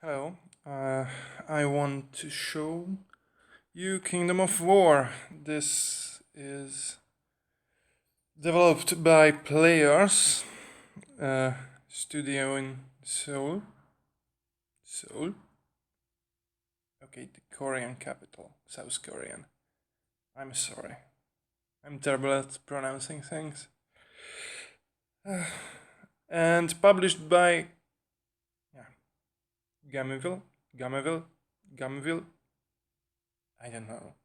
Hello, I want to show you Kingdom of War. This is developed by Players, studio in Seoul. Seoul? Okay, the Korean capital, South Korean. I'm sorry. I'm terrible at pronouncing things. And published by Gamaville. I don't know.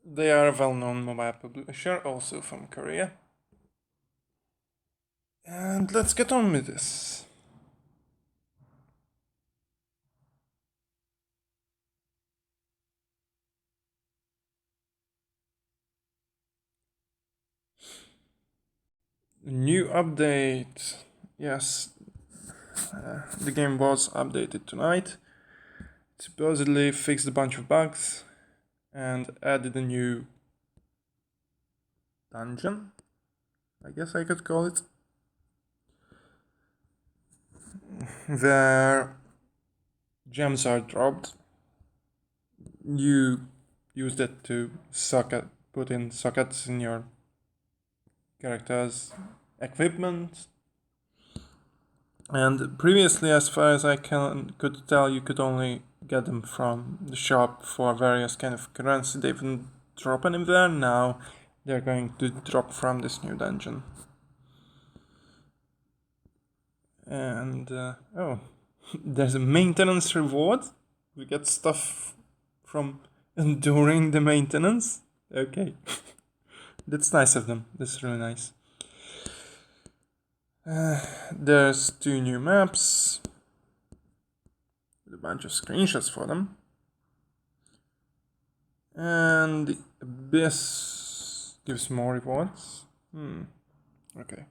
They are a well-known mobile publisher, also from Korea. And let's get on with this. New update. Yes, the game was updated tonight. It supposedly fixed a bunch of bugs and added a new dungeon, I guess I could call it, where gems are dropped. You use that to put in sockets in your character's equipment. And previously, as far as I could tell, you could only get them from the shop for various kind of currency. They wouldn't drop any there. Now they're going to drop from this new dungeon. And oh, there's a maintenance reward. We get stuff from enduring the maintenance. Okay. That's nice of them. That's really nice. There's 2 new maps with a bunch of screenshots for them. And the Abyss gives more rewards. Okay.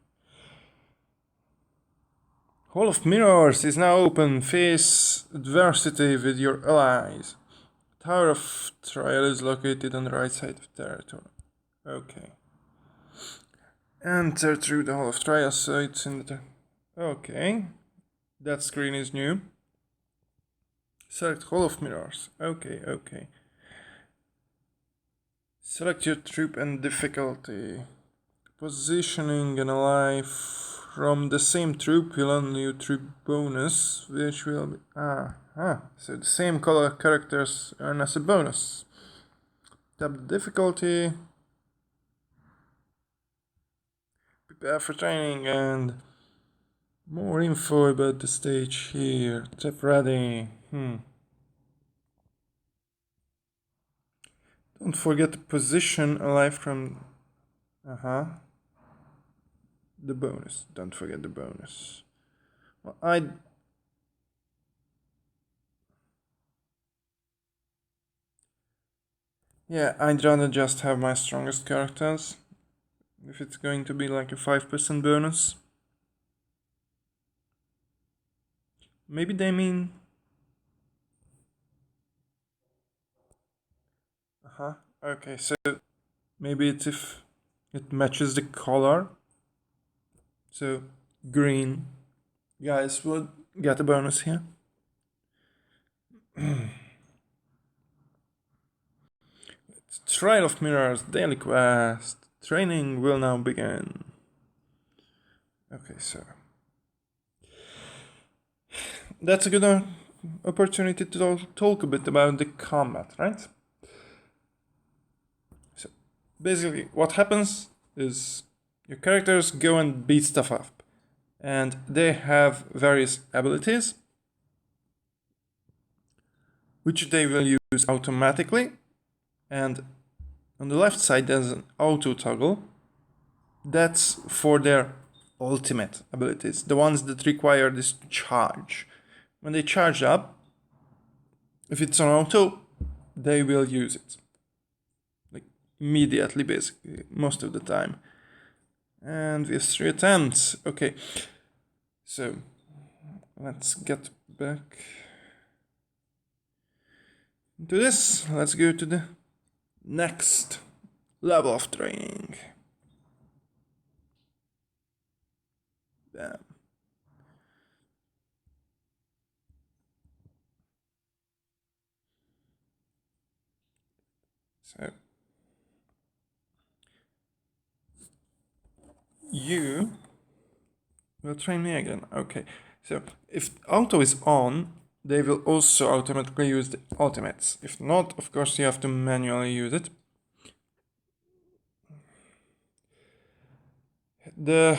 Hall of Mirrors is now open. Face adversity with your allies. Tower of Trial is located on the right side of territory. Okay. Enter through the Hall of Trial, so it's in the... Okay. That screen is new. Select Hall of Mirrors. Okay. Select your troop and difficulty. Positioning an ally from the same troop will earn you troop bonus, which will be... So the same color characters earn as a bonus. Tap the difficulty. Prepare for training and more info about the stage here. Tap ready. Don't forget to position alive from... The bonus. Don't forget the bonus. Well, I'd rather just have my strongest characters. If it's going to be like a 5% bonus. Maybe they mean... Okay, so maybe it's if it matches the color. So green guys would get a bonus here. Trial of Mirrors daily quest. Training will now begin. Okay, so that's a good opportunity to talk a bit about the combat, right? So basically what happens is your characters go and beat stuff up, and they have various abilities which they will use automatically, and on the left side there's an auto toggle. That's for their ultimate abilities, the ones that require this charge. When they charge up, if it's on auto, they will use it. Like immediately, basically, most of the time. And we have 3 attempts. Okay, so let's get back into this. Let's go to the next level of training. Bam. So you will train me again. Okay. So if auto is on, they will also automatically use the ultimates. If not, of course, you have to manually use it. The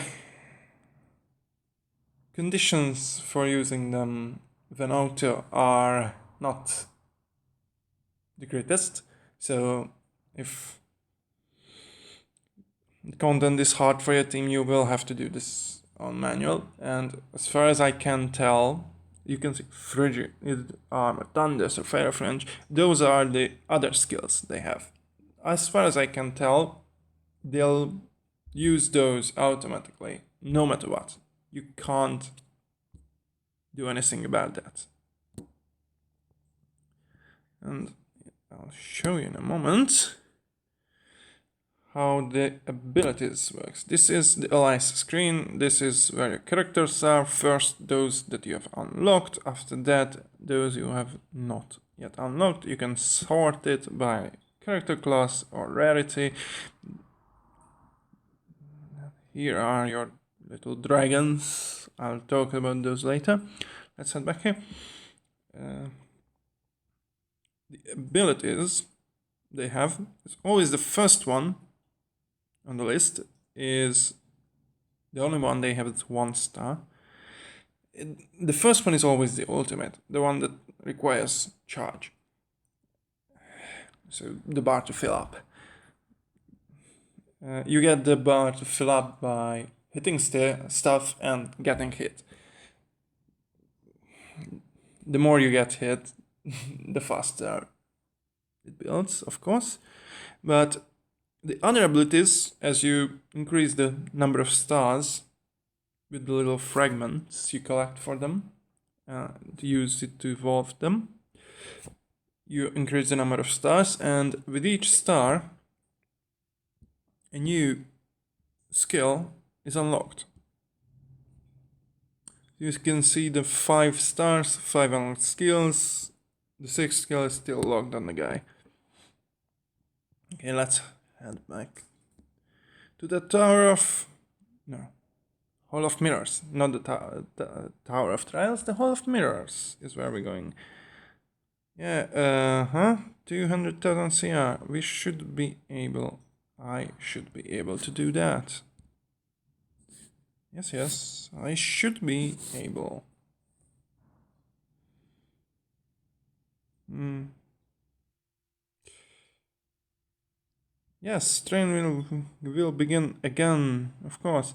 conditions for using them when auto are not the greatest. So if the content is hard for your team, you will have to do this on manual. And as far as I can tell, you can see frigid armor, thunder, so fire French. Those are the other skills they have. As far as I can tell, they'll use those automatically, no matter what. You can't do anything about that. And I'll show you in a moment how the abilities works. This is the allies screen. This is where your characters are. First, those that you have unlocked. After that, those you have not yet unlocked. You can sort it by character class or rarity. Here are your little dragons. I'll talk about those later. Let's head back here. The abilities they have is always the first one on the list, is the only one they have is 1 star. The first one is always the ultimate, the one that requires charge. So the bar to fill up. You get the bar to fill up by hitting stuff and getting hit. The more you get hit, the faster it builds, of course. But the other abilities, as you increase the number of stars with the little fragments you collect for them, to use it to evolve them, you increase the number of stars, and with each star, a new skill is unlocked. You can see the 5 stars, 5 unlocked skills. The 6th skill is still locked on the guy. Okay, let's head back to the Hall of Mirrors. Not the Tower of Trials, the Hall of Mirrors is where we're going. Yeah, 200,000 CR. I should be able to do that. Yes, I should be able. Yes, train will begin again, of course.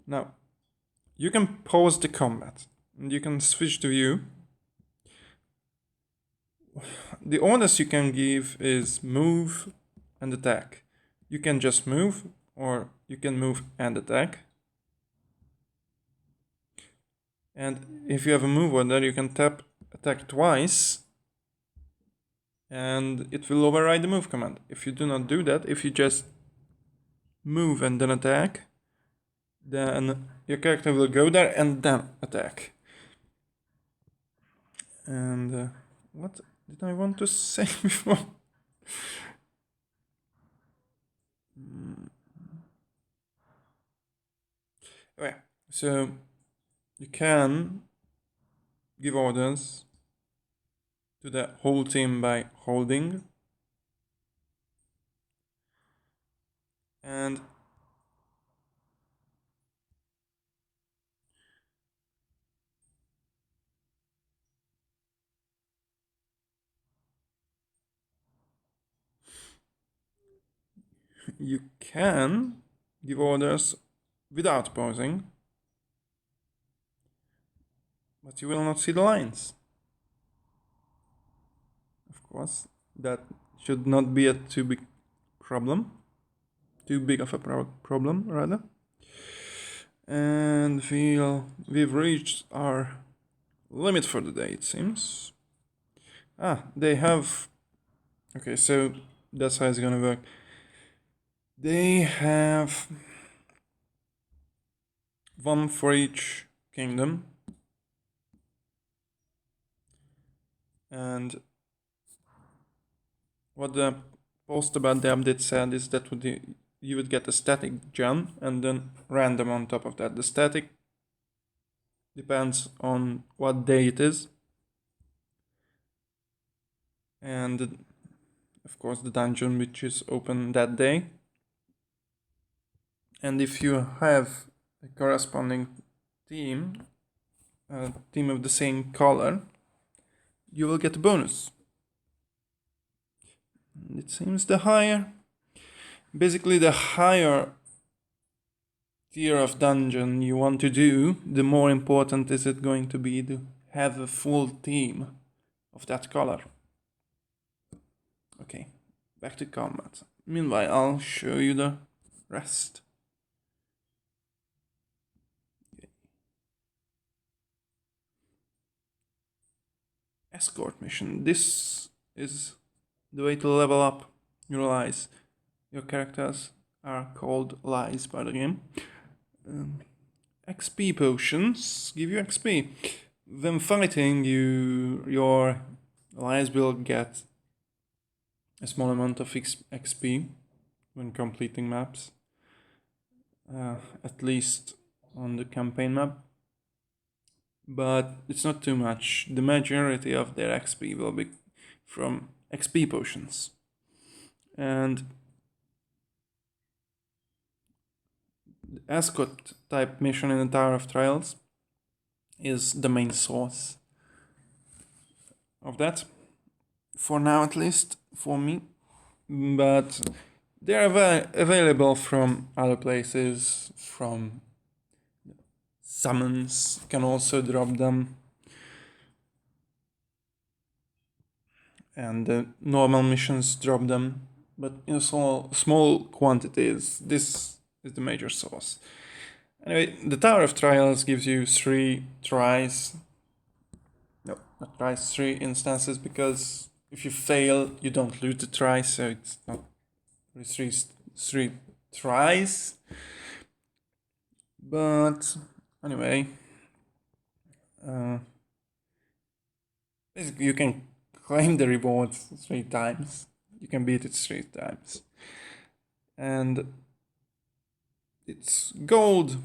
Now, you can pause the combat, and you can switch to view. The orders you can give is move and attack. You can just move, or you can move and attack. And if you have a move order, you can tap attack twice, and it will override the move command. If you do not do that, if you just move and then attack, then your character will go there and then attack. And what did I want to say before? Okay, so you can give orders to the whole team by holding, and you can give orders without pausing, but you will not see the lines. Of course, that should not be a too big of a problem rather. And we've reached our limit for the day, it seems. They have... Okay, so that's how it's gonna work. They have one for each kingdom. And what the post about the update said is that you would get a static gem and then random on top of that. The static depends on what day it is, and of course the dungeon which is open that day. And if you have a corresponding team, a team of the same color, you will get a bonus. It seems the higher tier of dungeon you want to do, the more important is it going to be to have a full team of that color. Okay, back to combat. Meanwhile, I'll show you the rest. Escort mission. This is the way to level up your lies. Your characters are called lies by the game. XP potions give you XP. When fighting, your lies will get a small amount of XP when completing maps. At least on the campaign map. But it's not too much. The majority of their XP will be from XP potions. And the escort type mission in the Tower of Trials is the main source of that. For now, at least, for me. But they're available from other places, from summons, can also drop them. And the normal missions drop them, but in small quantities. This is the major source. Anyway, the Tower of Trials gives you 3 tries. No, not tries, 3 instances, because if you fail, you don't lose the try, so it's not 3 tries. But anyway, basically you can claim the rewards 3 times. You can beat it 3 times. And it's gold,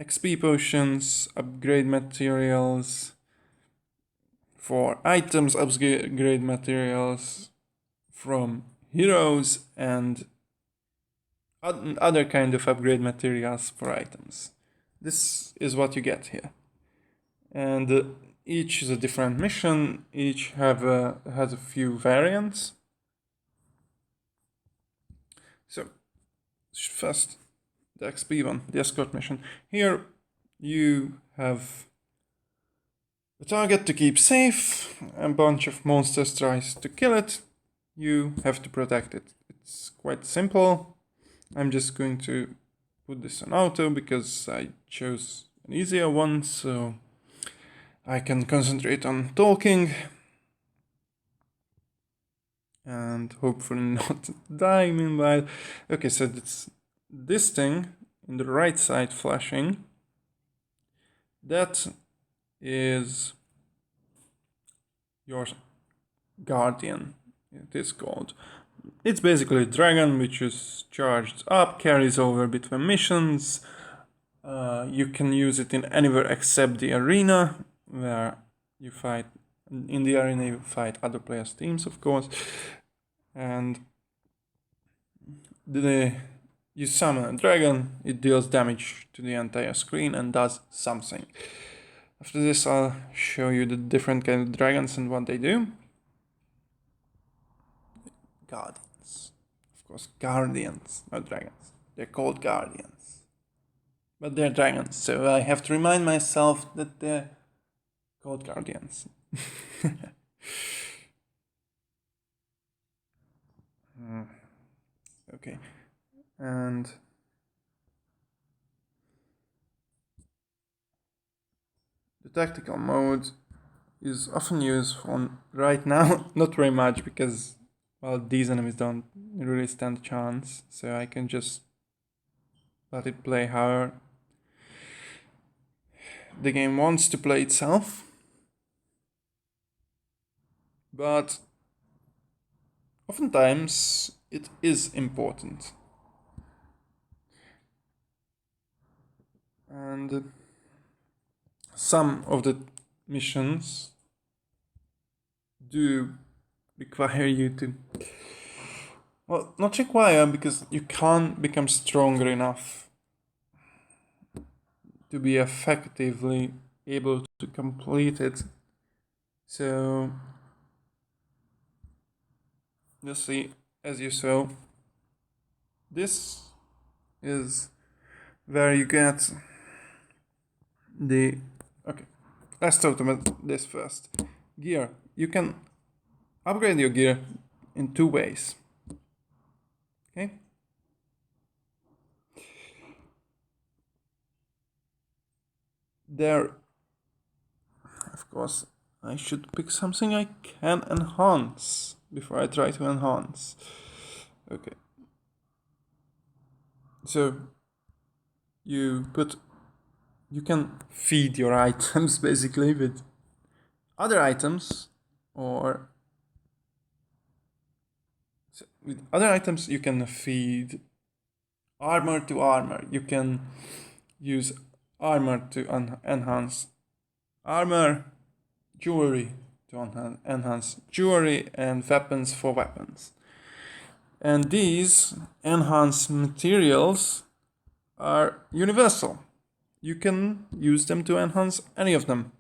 XP potions, upgrade materials, for items, upgrade materials from heroes, and other kind of upgrade materials for items. This is what you get here. And each is a different mission, each has a few variants. So, first, the XP one, the escort mission. Here you have a target to keep safe, a bunch of monsters tries to kill it, you have to protect it. It's quite simple. I'm just going to put this on auto because I chose an easier one, so I can concentrate on talking and hopefully not die meanwhile. Okay, so it's this thing in the right side flashing. That is your guardian, it is called. It's basically a dragon which is charged up, carries over between missions. You can use it in anywhere except the arena, where you fight. In the arena you fight other players' teams, of course. And you summon a dragon, it deals damage to the entire screen and does something. After this I'll show you the different kind of dragons and what they do. Guardians. Of course, guardians, not dragons. They're called guardians. But they're dragons, so I have to remind myself that they're called guardians. Okay, and the tactical mode is often used on right now, not very much because, well, these enemies don't really stand a chance, so I can just let it play however. the game wants to play itself, but oftentimes it is important. And some of the missions do require you to, well, not require, because you can't become stronger enough to be effectively able to complete it. So you see, as you saw, this is where you get the, okay, let's talk about this first. Gear. You can upgrade your gear in two ways. Okay? There, of course, I should pick something I can enhance before I try to enhance. Okay. So you can feed your items basically with other items, or so with other items you can feed armor to armor. You can use armor to enhance armor, jewelry to enhance jewelry, and weapons for weapons. And these enhanced materials are universal. You can use them to enhance any of them.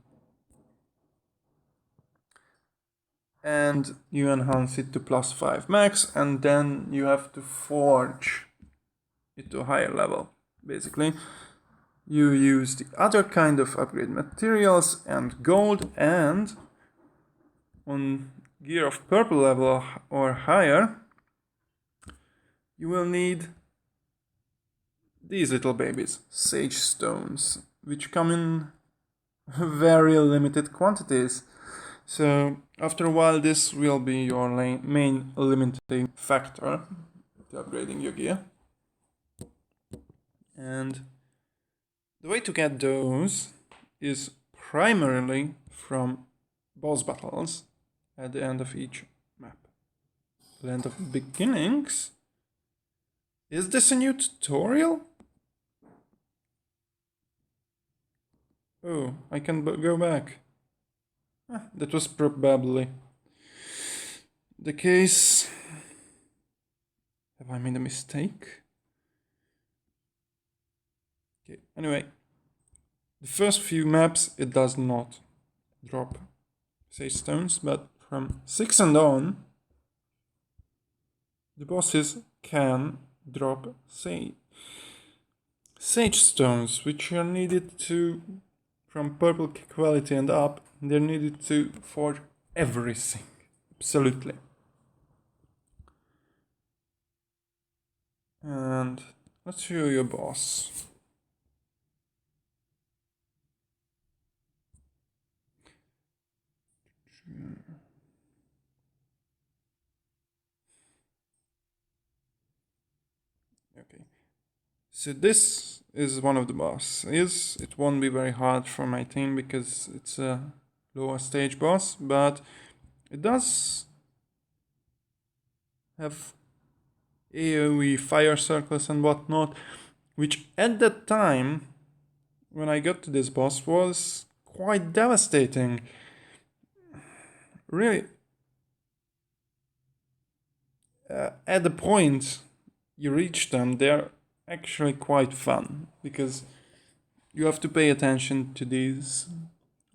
And you enhance it to +5 max, and then you have to forge it to a higher level. Basically, you use the other kind of upgrade materials and gold, and on gear of purple level or higher, you will need these little babies, sage stones, which come in very limited quantities. So after a while, this will be your main limiting factor to upgrading your gear. And the way to get those is primarily from boss battles at the end of each map. Land of Beginnings? Is this a new tutorial? Oh, I can go back. That was probably the case. Have I made a mistake? Okay, anyway, the first few maps it does not drop sage stones, but from 6 and on, the bosses can drop sage stones, which are needed to, from purple quality and up, they're needed to forge everything. Absolutely. And let's show you a boss. Okay. So this is one of the bosses. It won't be very hard for my team because it's a lower stage boss, but it does have AoE fire circles and whatnot, which at that time, when I got to this boss, was quite devastating. Really, at the point you reach them, they're actually quite fun, because you have to pay attention to these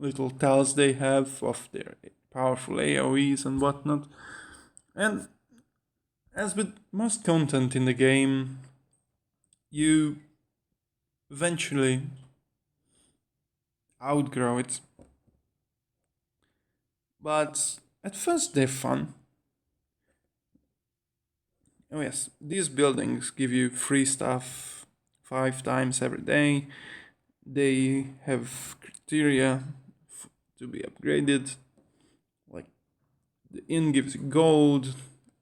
little tells they have of their powerful AoEs and whatnot. And as with most content in the game, you eventually outgrow it. But at first they're fun. Oh yes, these buildings give you free stuff 5 times every day. They have criteria to be upgraded. Like, the inn gives you gold.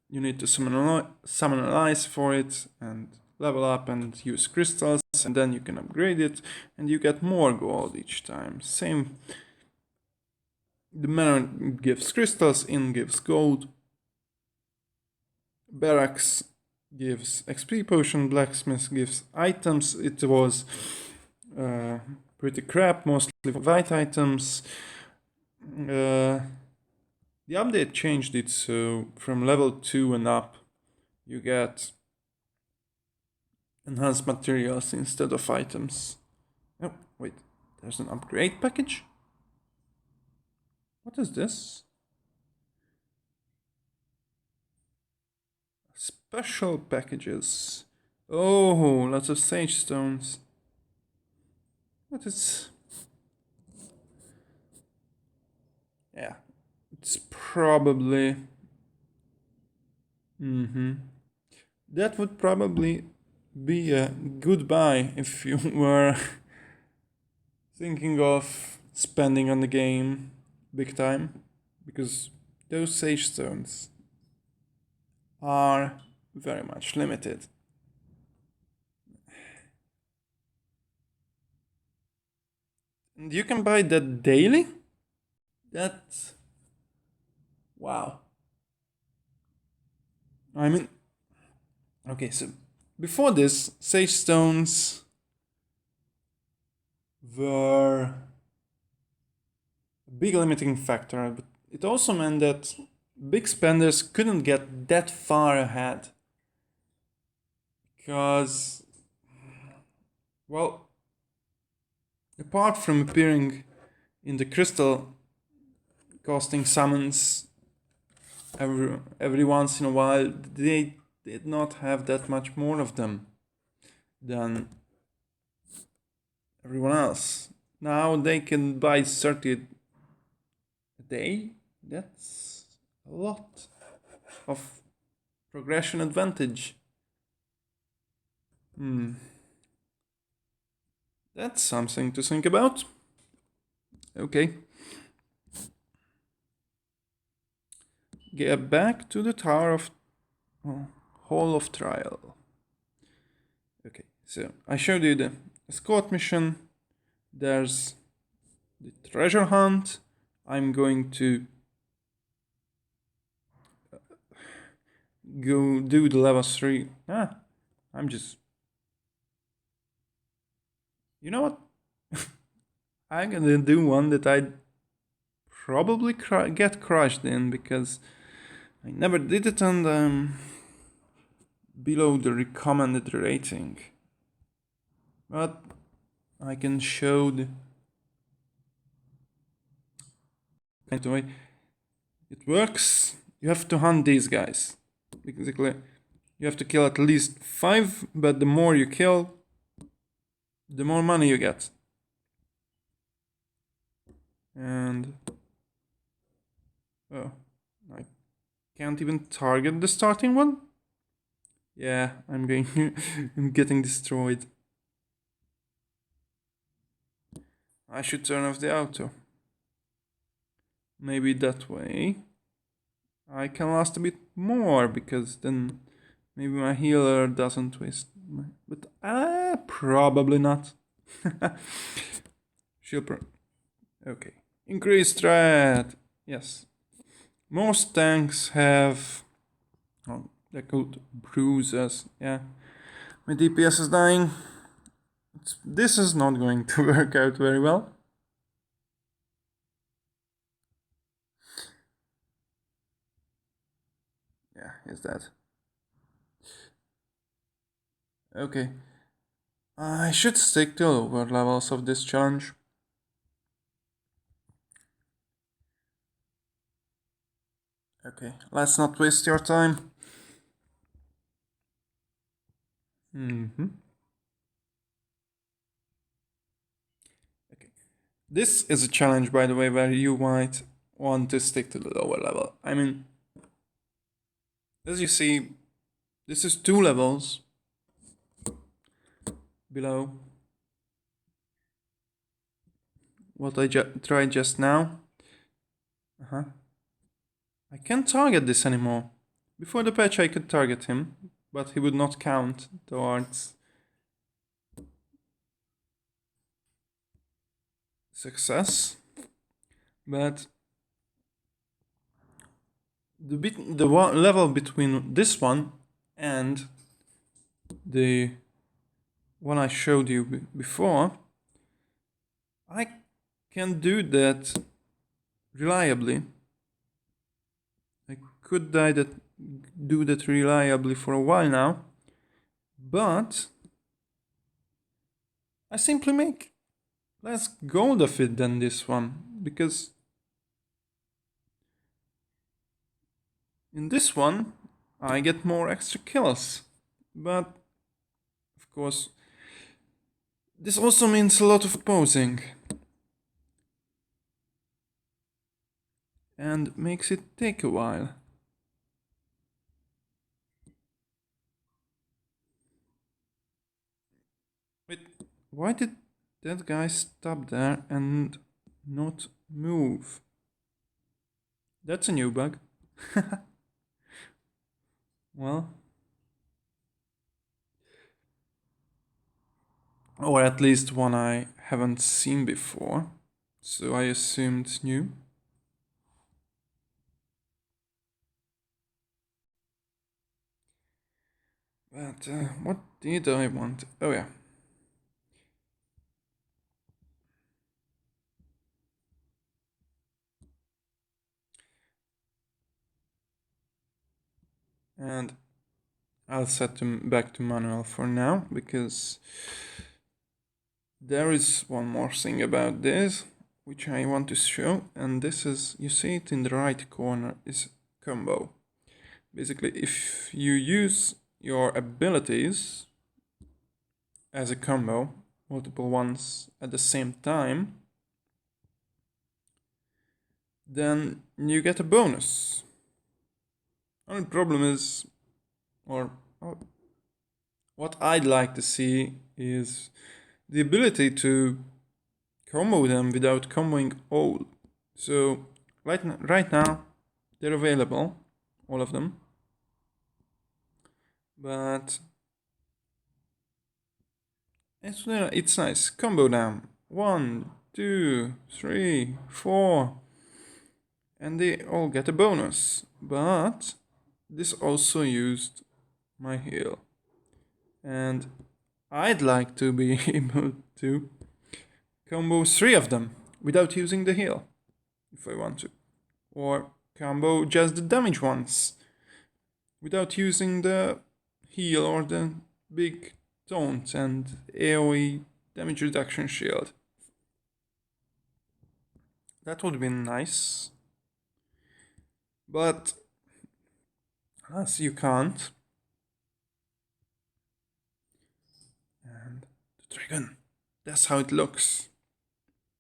You need to summon an ice for it and level up and use crystals and then you can upgrade it, and you get more gold each time. Same. The manor gives crystals, inn gives gold, barracks gives XP potion, blacksmith gives items. It was pretty crap, mostly white items. The update changed it, so from level 2 and up, you get enhanced materials instead of items. Oh, wait, there's an upgrade package? What is this? Special packages. Oh, lots of sage stones. What is... Yeah, it's probably... That would probably be a good buy if you were thinking of spending on the game big time, because those sage stones are very much limited. And you can buy that daily? That's... wow. I mean... okay, so before this, sage stones were a big limiting factor, but it also meant that big spenders couldn't get that far ahead. Because, well, apart from appearing in the crystal costing summons every once in a while, they did not have that much more of them than everyone else. Now they can buy 30 a day. That's a lot of progression advantage. That's something to think about. Okay. Get back to the Tower of... Hall of Trial. Okay, so I showed you the escort mission. There's the treasure hunt. I'm going to go do the level 3. I'm just... you know what? I'm gonna do one that I'd probably get crushed in, because I never did it, and below the recommended rating. But I can show the... anyway, it works. You have to hunt these guys. Basically, you have to kill at least 5, but the more you kill, the more money you get. And... oh, I can't even target the starting one? Yeah, I'm getting destroyed. I should turn off the auto. Maybe that way I can last a bit more, because then maybe my healer doesn't waste my... but probably not. Okay. Increased threat. Yes. Most tanks have... oh, they're called bruises. Yeah. My DPS is dying. This is not going to work out very well. Yeah, he's dead. Okay. I should stick to lower levels of this challenge. Okay, let's not waste your time. Okay. This is a challenge, by the way, where you might want to stick to the lower level. I mean, as you see, this is 2 levels below what I tried just now. I can't target this anymore. Before the patch I could target him, but he would not count towards success, but the level between this one and the one I showed you before, I can do that reliably. I could do that reliably for a while now, but I simply make less gold of it than this one, because in this one I get more extra kills. But of course, this also means a lot of posing and makes it take a while. Wait, why did that guy stop there and not move? That's a new bug. Well, or at least one I haven't seen before, so I assume it's new. But what did I want? Oh yeah. And I'll set them back to manual for now, because there is one more thing about this which I want to show, and this is, you see it in the right corner, is combo. Basically, if you use your abilities as a combo, multiple ones at the same time, then you get a bonus. Only problem is, or what I'd like to see is the ability to combo them without comboing all. So right now they're available, all of them, but it's nice. Combo them 1, 2, 3, 4, and they all get a bonus. But this also used my heal, and I'd like to be able to combo 3 of them without using the heal, if I want to. Or combo just the damage ones without using the heal or the big taunt and AoE damage reduction shield. That would be nice. But as you can't. And the dragon. That's how it looks.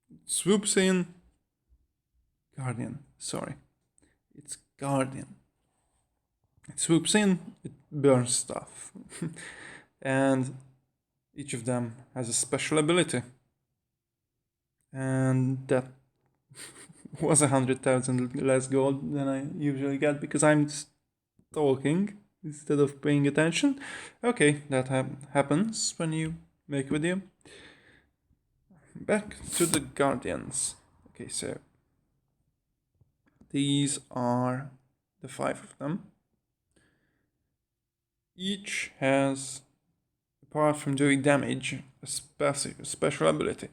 It swoops in. Guardian. Sorry. It's Guardian. It swoops in. It burns stuff. And each of them has a special ability. And that was 100,000 less gold than I usually get, because I'm talking instead of paying attention. Okay, that happens when you make a video. Back to the Guardians. Okay, so these are the 5 of them. Each has, apart from doing damage, a special ability.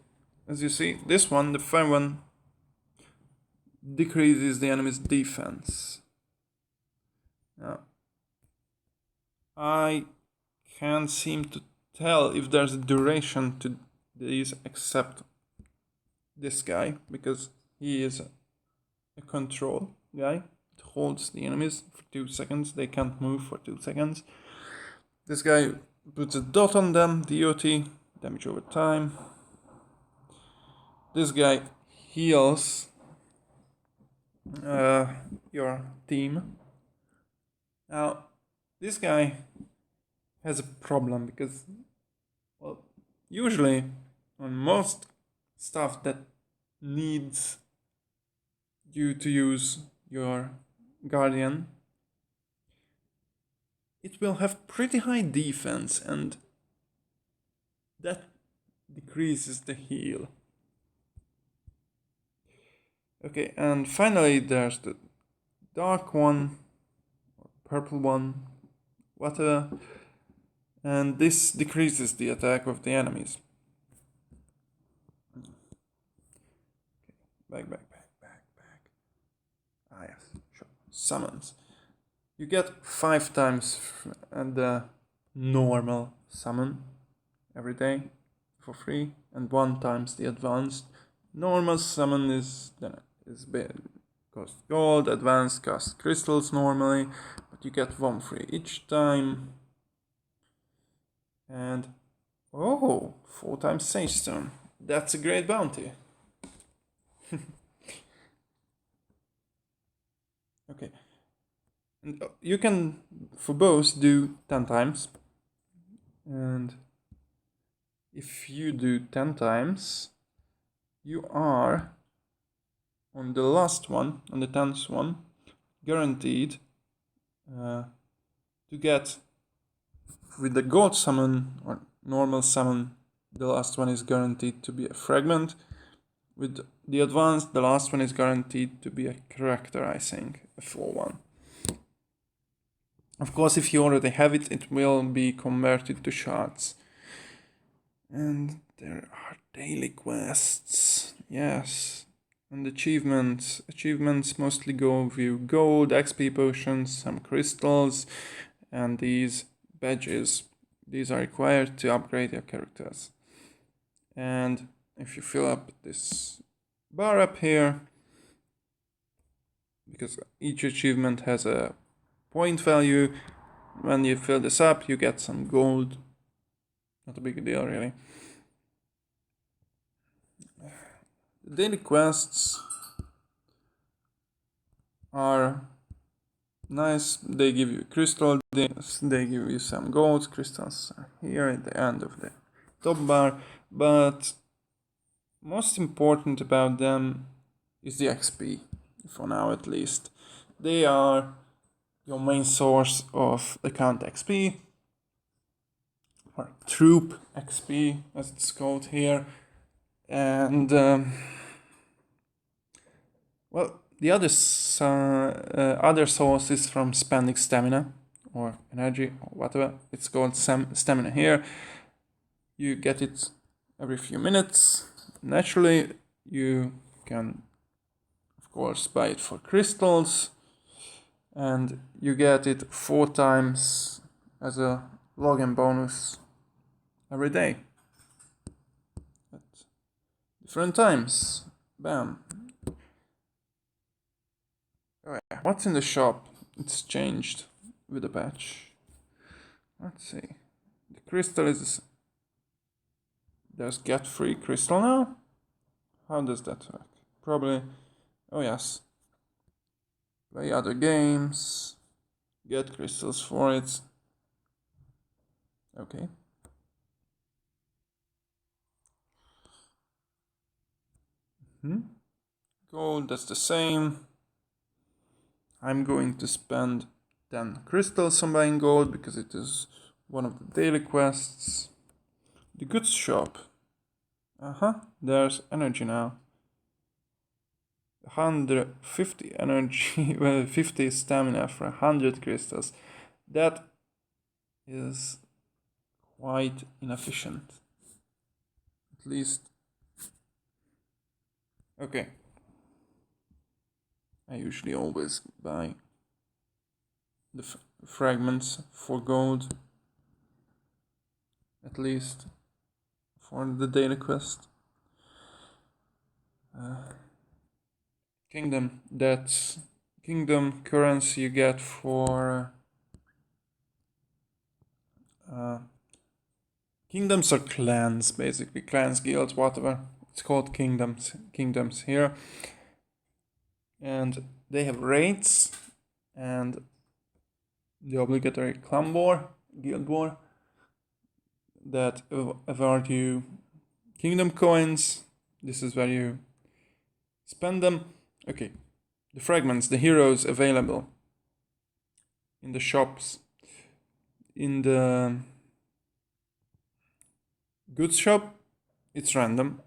As you see, this one, the 5 one, decreases the enemy's defense. Now, I can't seem to tell if there's a duration to these except this guy, because he is a control guy. It holds the enemies for 2 seconds. They can't move for 2 seconds. This guy puts a dot on them, DOT, damage over time. This guy heals your team. Now, this guy has a problem, because, well, usually on most stuff that needs you to use your Guardian, it will have pretty high defense, and that decreases the heal. Okay, and finally there's the dark one, purple one, whatever, and this decreases the attack of the enemies. Back. Ah yes, sure. Summons. You get 5 times the normal summon every day for free, and 1 times the advanced. Normal summon cost gold, advanced cost crystals normally, but you get 1 free each time. And 4 times Sage Stone. That's a great bounty. Okay. And you can, for both, do 10 times. And if you do 10 times, you are, on the last one, on the 10th one, guaranteed to get, with the gold summon or normal summon, the last one is guaranteed to be a fragment. With the advanced, the last one is guaranteed to be a character, I think, a full one. Of course, if you already have it, it will be converted to shards. And there are daily quests, yes. And achievements. Achievements mostly go with gold, XP potions, some crystals, and these badges. These are required to upgrade your characters. And if you fill up this bar up here, because each achievement has a point value, when you fill this up, you get some gold. Not a big deal, really. The daily quests are nice. They give you crystal, they give you some gold. Crystals are here at the end of the top bar, but most important about them is the XP, for now at least. They are your main source of account XP, or troop XP as it's called here. And well, the other source is from spending stamina or energy or whatever it's called, stamina here. You get it every few minutes. Naturally, you can, of course, buy it for crystals, and you get it 4 times as a login bonus every day at different times. Bam. Oh yeah. What's in the shop? It's changed with the patch. Let's see. The crystal is... There's get free crystal now? How does that work? Probably... Oh yes. Play other games. Get crystals for it. Okay. Gold, that's the same. I'm going to spend 10 crystals on buying gold because it is one of the daily quests. The goods shop. There's energy now. 150 energy, well, 50 stamina for 100 crystals. That is quite inefficient. At least. Okay. I usually always buy the fragments for gold. At least for the daily quest. Kingdom, that's kingdom currency you get for kingdoms or clans, basically clans, guilds, whatever it's called. Kingdoms here, and they have raids and the obligatory clan war, guild war, that award you kingdom coins. This is where you spend them. Okay, the fragments, the heroes available in the shops. In the goods shop, it's random.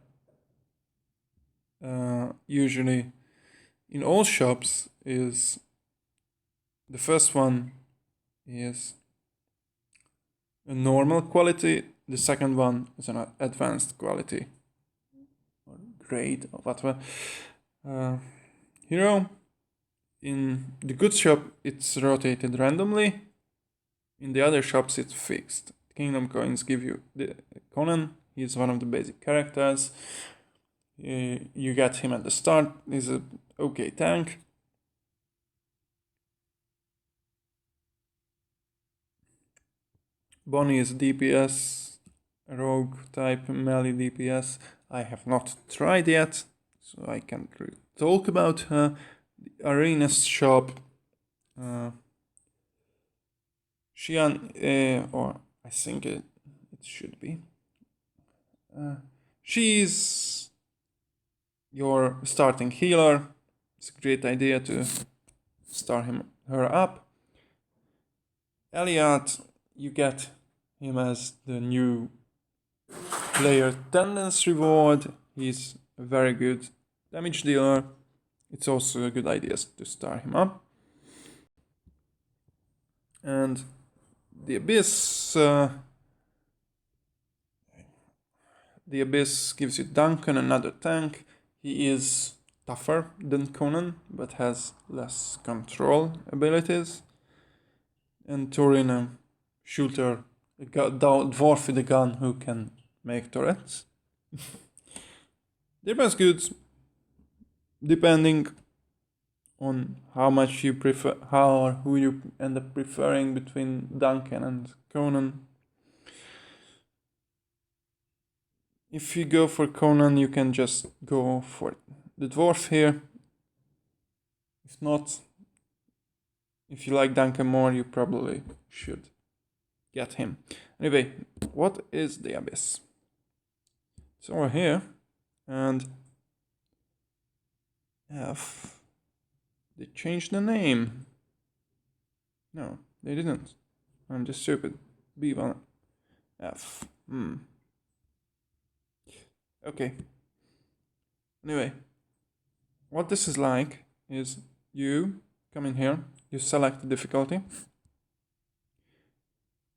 Usually in all shops is the first one is a normal quality, the second one is an advanced quality or grade or whatever. Hero, in the good shop it's rotated randomly, in the other shops it's fixed. Kingdom coins give you the Conan, he's one of the basic characters. You get him at the start, he's a okay tank. Bonnie is DPS, rogue type melee DPS. I have not tried yet, so I can't really talk about her. The Arena's shop, Xian, or I think it should be. She's your starting healer. It's a great idea to start her up. Elliot, you get him as the new player tendance reward. He's a very good damage dealer. It's also a good idea to start him up. And the Abyss gives you Duncan, another tank. He is tougher than Conan, but has less control abilities. And Turin, a shooter, a dwarf with a gun who can make turrets. They're both good, depending on how much you prefer, how or who you end up preferring between Duncan and Conan. If you go for Conan, you can just go for the dwarf here. If not, if you like Duncan more, you probably should get him. Anyway, what is the Abyss? It's over here, and F. They changed the name. No, they didn't. I'm just stupid. B1 F. Okay. Anyway, what this is like is you come in here, you select the difficulty.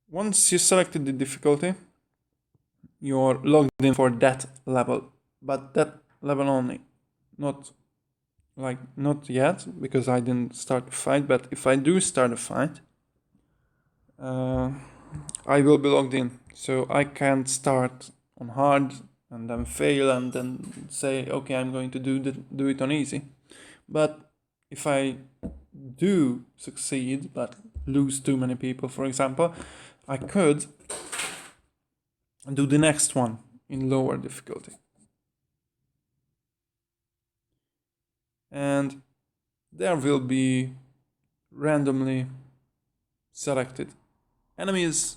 Once you selected the difficulty, you're logged in for that level, but that level only. Not yet, because I didn't start the fight, but if I do start a fight, I will be logged in. So I can't start on hard and then fail and then say, okay, I'm going to do it on easy. But if I do succeed but lose too many people, for example, I could do the next one in lower difficulty. And there will be randomly selected enemies.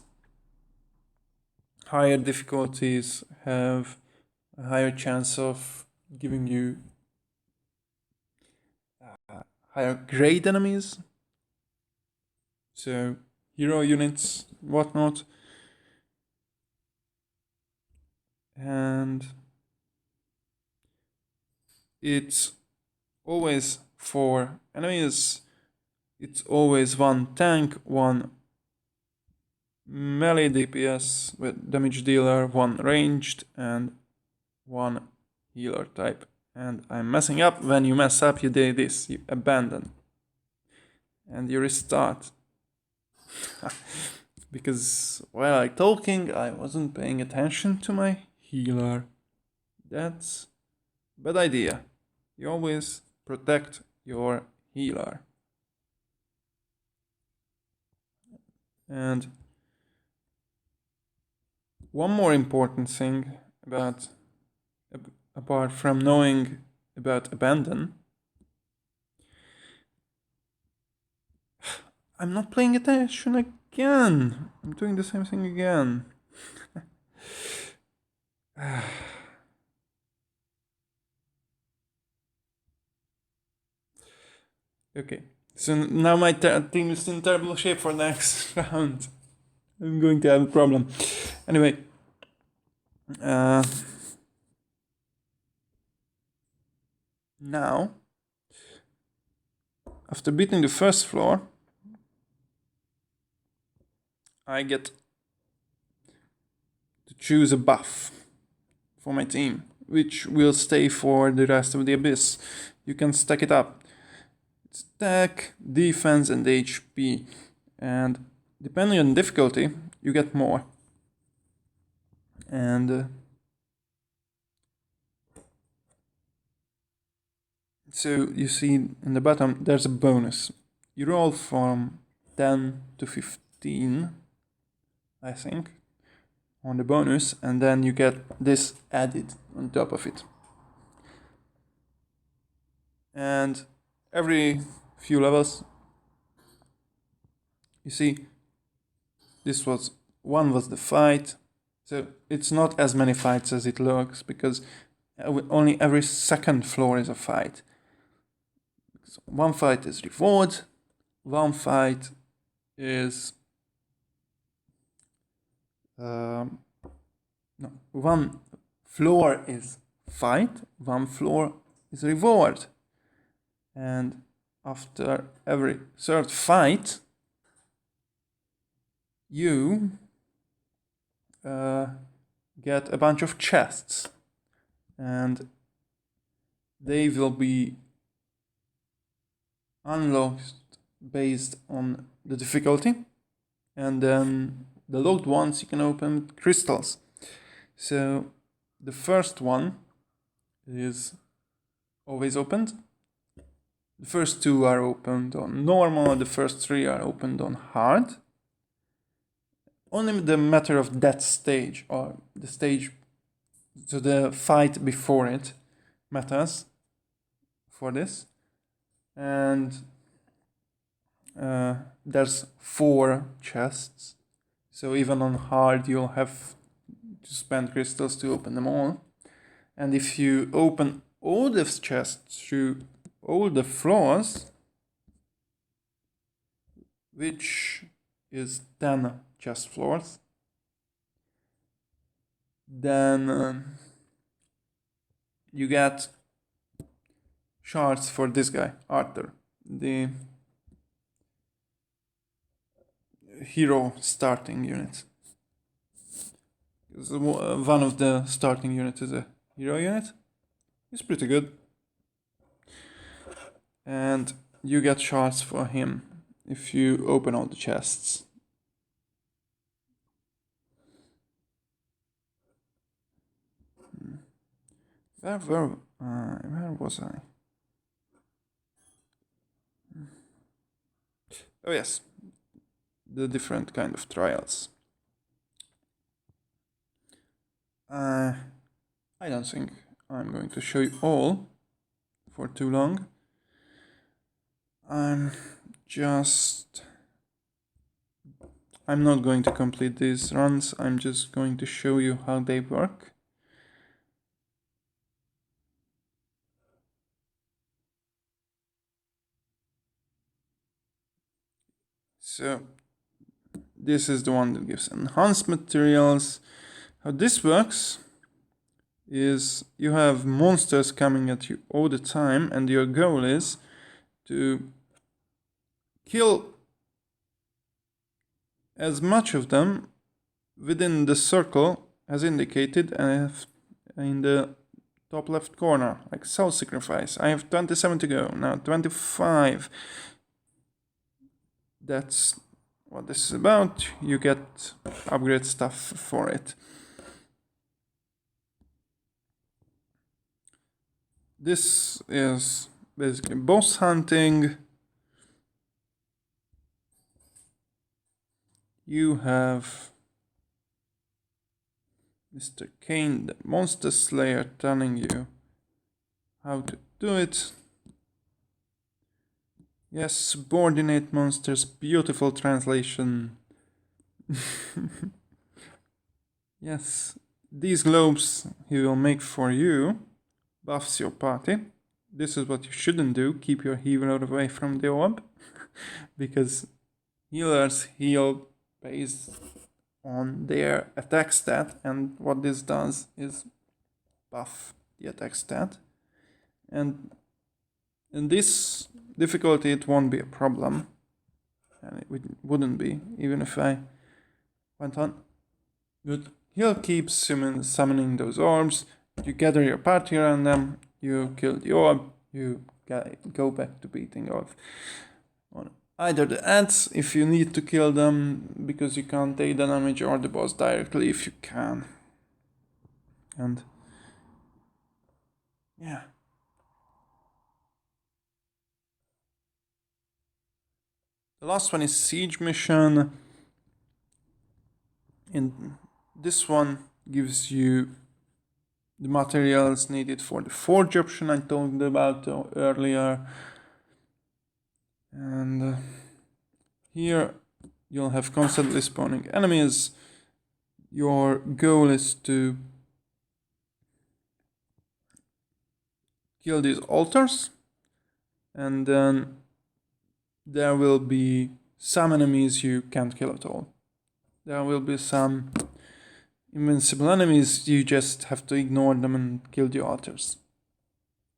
Higher difficulties have a higher chance of giving you higher grade enemies. So hero units, whatnot. And it's always for enemies, it's always one tank, one melee DPS with damage dealer, one ranged, and one healer type. And I'm messing up. When you mess up, you do this, you abandon. And you restart. Because while I'm talking, I wasn't paying attention to my healer. That's a bad idea. You always protect your healer. And one more important thing apart from knowing about abandon, I'm not paying attention again. I'm doing the same thing again. Okay, so now my team is in terrible shape for next round. I'm going to have a problem. Anyway, now after beating the first floor, I get to choose a buff for my team, which will stay for the rest of the Abyss. You can stack it up. It's attack, defense, and HP. And depending on difficulty, you get more. And so you see in the bottom, there's a bonus. You roll from 10 to 15, I think, on the bonus, and then you get this added on top of it. And every few levels, you see, this was the fight. So it's not as many fights as it looks, because only every second floor is a fight. So one fight is reward, one fight is one floor is fight, one floor is reward. And after every third fight, you get a bunch of chests, and they will be unlocked based on the difficulty, and then the locked ones you can open with crystals. So the first one is always opened. The first two are opened on normal, the first three are opened on hard. Only the matter of that stage, or the stage, so the fight before it, matters for this. And there's 4 chests, so even on hard you'll have to spend crystals to open them all. And if you open all these chests through all the floors, which is 10 chest floors, then you get shards for this guy, Arthur, the hero starting unit. One of the starting units is a hero unit. He's pretty good. And you get shards for him if you open all the chests. Where was I? Oh yes, the different kind of trials. I don't think I'm going to show you all for too long. I'm not going to complete these runs, I'm just going to show you how they work. So this is the one that gives enhanced materials. How this works is you have monsters coming at you all the time, and your goal is to kill as much of them within the circle as indicated in the top left corner, like self-sacrifice. I have 27 to go, now 25. That's what this is about. You get upgrade stuff for it. This is basically boss hunting. You have Mr. Kane, the monster slayer, telling you how to do it. Yes, subordinate monsters, beautiful translation. Yes, these globes he will make for you, buffs your party. This is what you shouldn't do, keep your healer away from the orb, because healers heal based on their attack stat, and what this does is buff the attack stat. And In this difficulty it won't be a problem, and it wouldn't be even if I went on. Good. He'll keep summoning those orbs. You gather your party around them, you kill the orb, you go back to beating off on either the ants if you need to kill them because you can't take the damage, or the boss directly if you can. And yeah. The last one is Siege Mission. In this one gives you the materials needed for the forge option I talked about earlier. And here you'll have constantly spawning enemies. Your goal is to kill these altars, and then there will be some enemies you can't kill at all. There will be some invincible enemies, you just have to ignore them and kill the altars.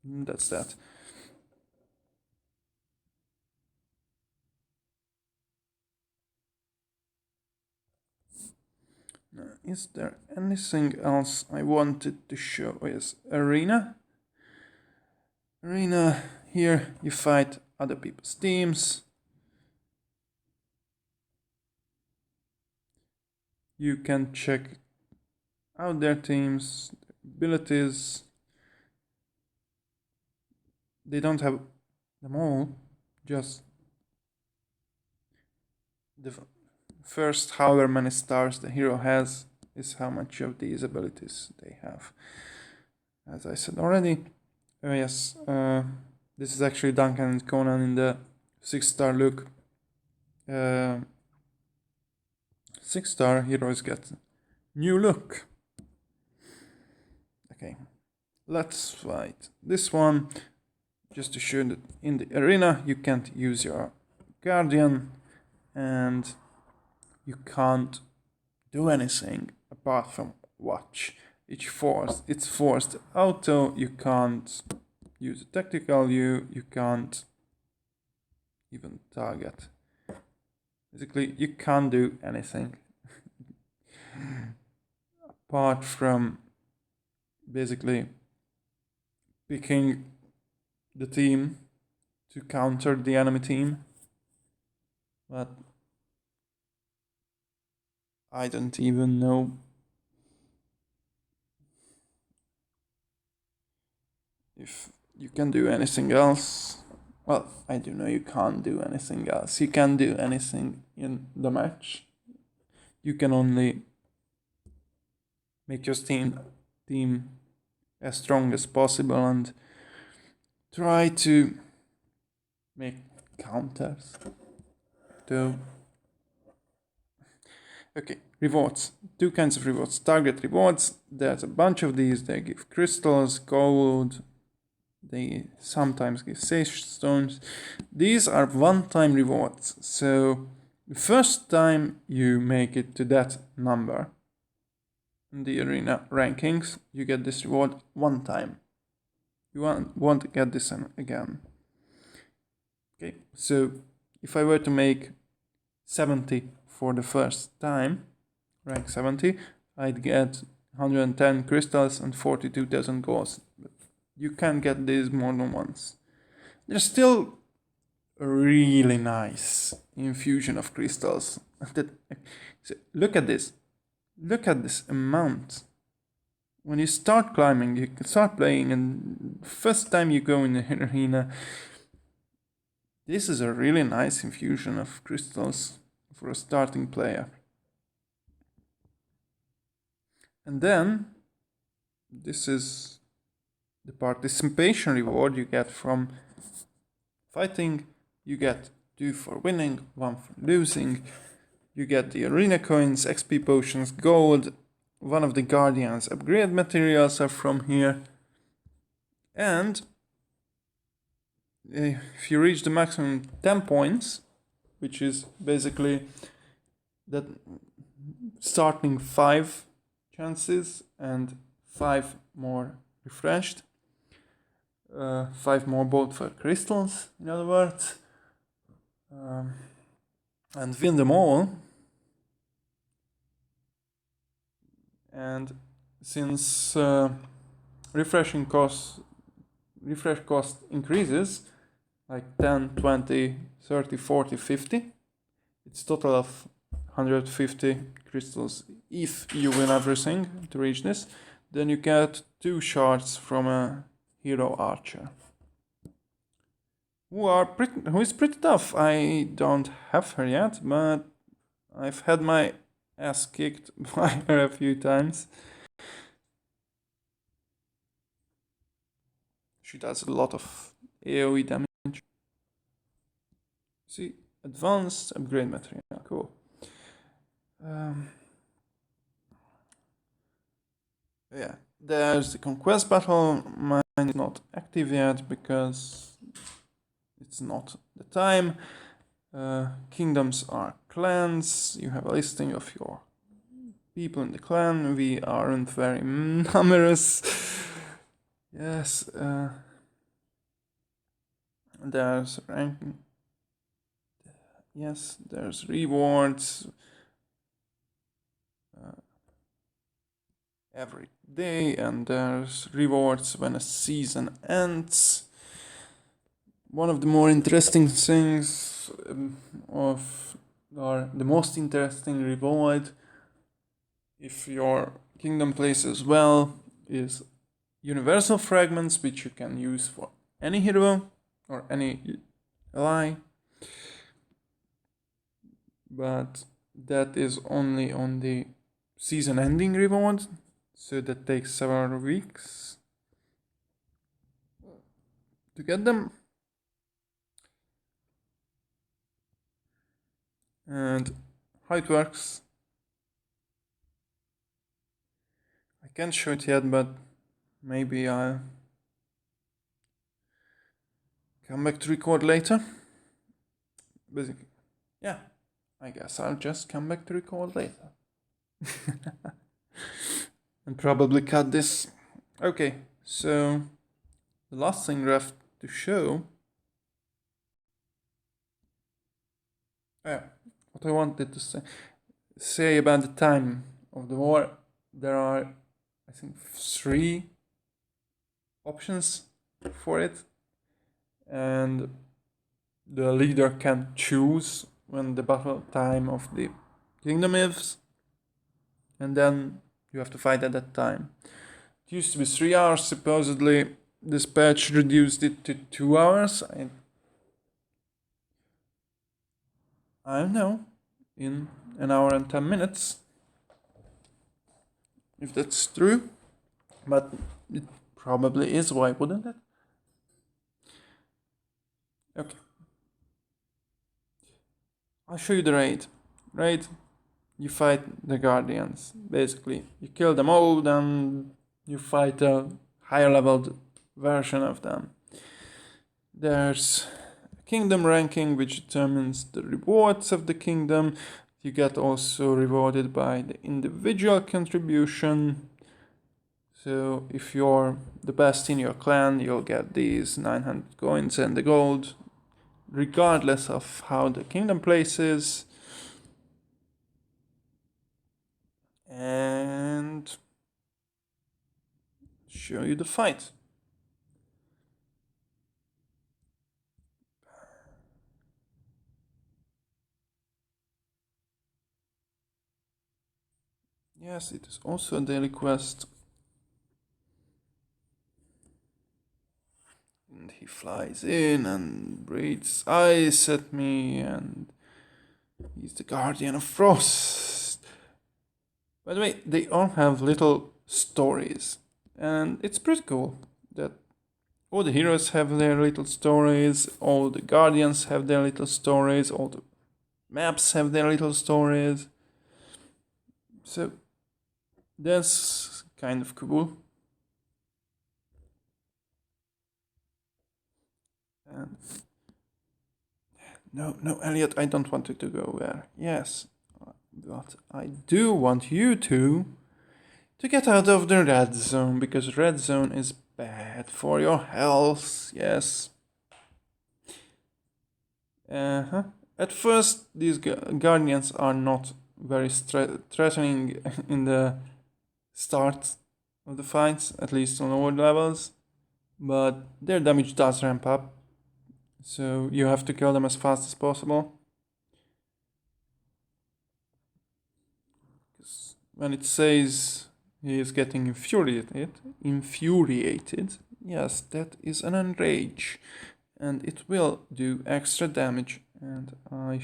That's that. Now, is there anything else I wanted to show? Oh, yes, Arena. Arena, here you fight other people's teams. You can check out their teams, abilities. They don't have them all, just the first however many stars the hero has is how much of these abilities they have. As I said already, yes, this is actually Duncan and Conan in the 6-star look. 6-star heroes get new look. Okay, let's fight this one. Just to show that in the arena you can't use your guardian and you can't do anything apart from watch. It's forced auto. You can't use a tactical you can't even target. Basically you can't do anything apart from basically picking the team to counter the enemy team. But I don't even know if you can do anything else. Well, I do know you can't do anything else. You can't do anything in the match. You can only make your team as strong as possible and try to make counters. Okay, rewards. 2 kinds of rewards. Target rewards. There's a bunch of these. They give crystals, gold. They sometimes give sage stones. These are one-time rewards. So the first time you make it to that number in the arena rankings, you get this reward one time. You won't get this again. Okay, so if I were to make 70 for the first time, rank 70, I'd get 110 crystals and 42,000 golds. But you can get these more than once. There's still a really nice infusion of crystals. So look at this. Look at this amount. When you start climbing, you can start playing, and first time you go in the arena, this is a really nice infusion of crystals for a starting player. And then, this is the participation reward you get from fighting. You get 2 for winning, 1 for losing. You get the arena coins, XP potions, gold. One of the Guardians upgrade materials are from here. And if you reach the maximum 10 points, which is basically that starting 5 chances and 5 more refreshed, 5 more bolt for crystals, in other words, and win them all. And since refresh cost increases like 10, 20, 30, 40, 50, it's total of 150 crystals if you win everything to reach this. Then you get 2 shards from a hero archer who is pretty tough. I don't have her yet, but I've had my ass kicked by her a few times. She does a lot of AoE damage. See, advanced upgrade material, cool. Yeah, there's the conquest battle. Mine is not active yet because it's not the time. Kingdoms are clans. You have a listing of your people in the clan. We aren't very numerous. Yes, there's ranking. Yes, there's rewards every day, and there's rewards when a season ends. One of the more interesting things or the most interesting reward, if your kingdom places well, is universal fragments, which you can use for any hero or any ally, but that is only on the season ending reward, so that takes several weeks to get them. And how it works, I can't show it yet, but maybe I'll come back to record later. Basically, yeah, I guess I'll just come back to record later. And probably cut this. Okay, so the last thing left to show. What I wanted to say about the time of the war. There are, I think, 3 options for it, and the leader can choose when the battle time of the kingdom is, and then you have to fight at that time. It used to be 3 hours. Supposedly this patch reduced it to 2 hours. I don't know, in an hour and 10 minutes, if that's true, but it probably is. Why wouldn't it? Okay, I'll show you the raid. You fight the guardians. Basically, you kill them all, then you fight a higher leveled version of them. There's kingdom ranking, which determines the rewards of the kingdom. You get also rewarded by the individual contribution. So if you're the best in your clan, you'll get these 900 coins and the gold, regardless of how the kingdom places. And show you the fight. Yes, it is also a daily quest. And he flies in and breathes ice at me, and he's the guardian of frost. By the way, they all have little stories, and it's pretty cool that all the heroes have their little stories, all the guardians have their little stories, all the maps have their little stories. So that's kind of cool. And no, Elliot, I don't want you to go there. Yes, but I do want you to get out of the red zone, because red zone is bad for your health, yes. At first, these guardians are not very threatening in the start of the fights, at least on lower levels, but their damage does ramp up, so you have to kill them as fast as possible. When it says he is getting infuriated, yes, that is an enrage, and it will do extra damage. And I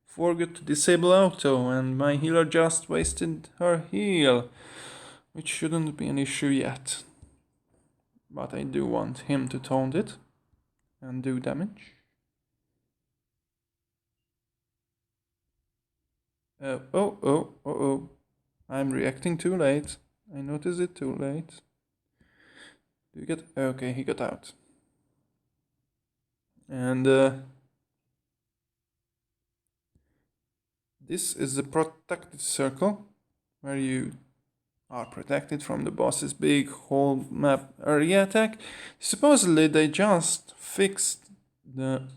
forgot to disable auto, and my healer just wasted her heal, which shouldn't be an issue yet. But I do want him to taunt it and do damage. Oh. I'm reacting too late. I noticed it too late. Do you get... Okay, he got out. And this is the protected circle, where you are protected from the boss's big whole map area attack. Supposedly they just fixed the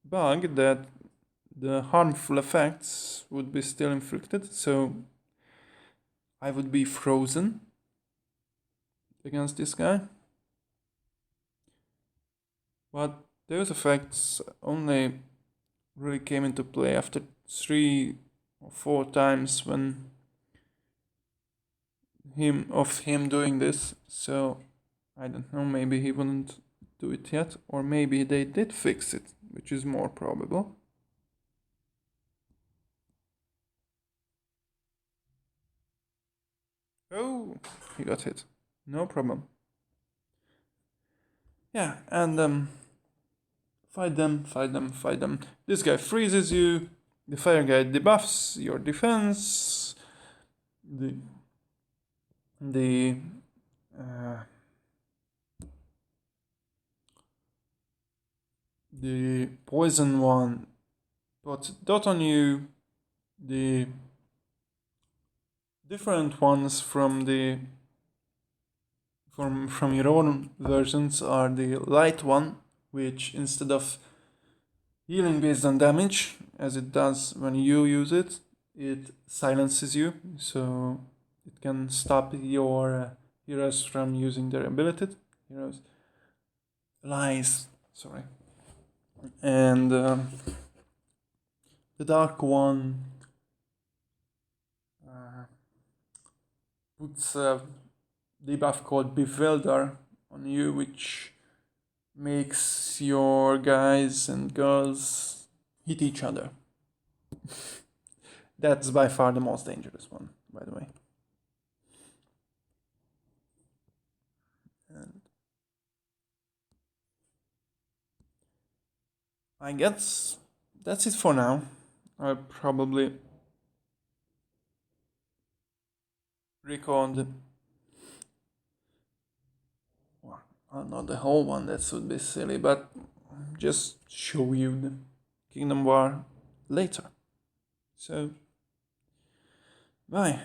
bug that the harmful effects would be still inflicted, so I would be frozen against this guy. But those effects only really came into play after 3 or 4 times when him doing this, so I don't know, maybe he wouldn't do it yet, or maybe they did fix it, which is more probable. Oh, he got hit. No problem. Yeah, and fight them. This guy freezes you. The fire guy debuffs your defense. The poison one puts dot on you. The different ones from your own versions are the light one, which instead of healing based on damage, as it does when you use it, it silences you, so it can stop your heroes from using their ability. Sorry. And the dark one puts a debuff called Bewilder on you, which makes your guys and girls hit each other. That's by far the most dangerous one, by the way. And I guess that's it for now. I'll probably record, well, not the whole one, that would be silly, but just show you the Kingdom War later. So, bye.